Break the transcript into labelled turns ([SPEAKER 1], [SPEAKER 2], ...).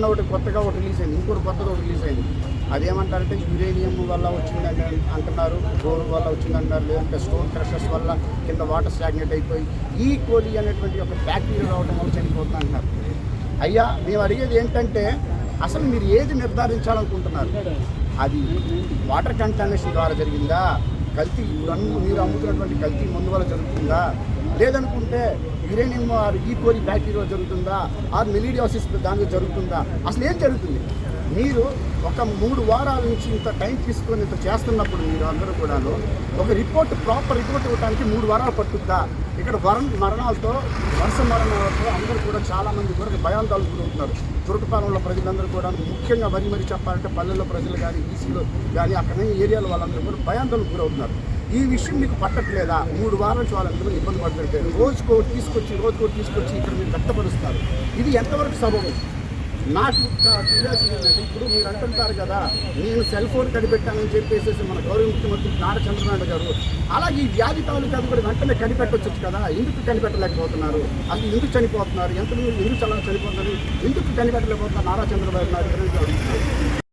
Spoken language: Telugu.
[SPEAKER 1] మొన్న ఒకటి కొత్తగా ఒకటి రిలీజ్ అయింది, ఇంకోటి కొత్తగా ఒకటి రిలీజ్ అయింది. అదేమంటారంటే యురేనియం వల్ల వచ్చిందని అంటున్నారు, బోర్ వల్ల వచ్చిందంటున్నారు, లేదంటే స్టోన్ క్రషర్స్ వల్ల కింద వాటర్ స్టాగ్నేట్ అయిపోయి ఈ కోలి అనేటువంటి ఒక బ్యాక్టీరియా రావడం వల్ల చనిపోతుంది అంటున్నారు. అయ్యా మేము అడిగేది ఏంటంటే అసలు మీరు ఏది నిర్ధారించాలనుకుంటున్నారు? అది వాటర్ కంటామినేషన్ ద్వారా జరిగిందా, కల్తీ మీరు అమ్ముతున్నటువంటి కల్తీ మందు వల్ల జరుగుతుందా, లేదనుకుంటే యురేనియం ఈ కోలి బ్యాక్టీరియా జరుగుతుందా, మెలీడియోసిస్ దానికి జరుగుతుందా, అసలు ఏం జరుగుతుంది? మీరు ఒక 3 వారాల నుంచి ఇంత టైం తీసుకొని ఇంత చేస్తున్నప్పుడు మీరు అందరూ కూడాను ఒక ప్రాపర్ రిపోర్ట్ ఇవ్వడానికి 3 వారాలు పట్టుద్దా? ఇక్కడ మరణాలతో వరుస మరణాలతో అందరూ కూడా చాలామంది కూడా భయాందోళనకు గురవుతున్నారు. తురకపాలెంలో ప్రజలందరూ కూడా, ముఖ్యంగా మరి చెప్పాలంటే పల్లెల్లో ప్రజలు కానీ, ఈసీలో కానీ, అక్కడ ఏరియాలో వాళ్ళందరూ కూడా భయాందోళనకు గురవుతున్నారు. ఈ విషయం మీకు పట్టట్లేదా? 3 వారాల నుంచి వాళ్ళందరూ ఇబ్బంది పడుతుంటే రోజుకోటి తీసుకొచ్చి ఇక్కడ మీరు వ్యక్తపరుస్తారు. ఇది ఎంతవరకు సబబు? నాకు క్యూరియాసిటీ ఏంటంటే, ఇప్పుడు మీరు అంటుంటారు కదా నేను సెల్ ఫోన్ కనిపెట్టానని చెప్పేసి మన గౌరవ ముఖ్యమంత్రి నారా చంద్రబాబు గారు, అలాగే ఈ వ్యాధి తాలూకా అది కూడా వెంటనే కనిపెట్టవచ్చు కదా, ఎందుకు కనిపెట్టలేకపోతున్నారు? అసలు ఎందుకు చనిపోతున్నారు? ఎందుకు చనిపోతున్నారు? ఎందుకు కనిపెట్టలేకపోతున్నారు నారా చంద్రబాబు నాయుడు గారు?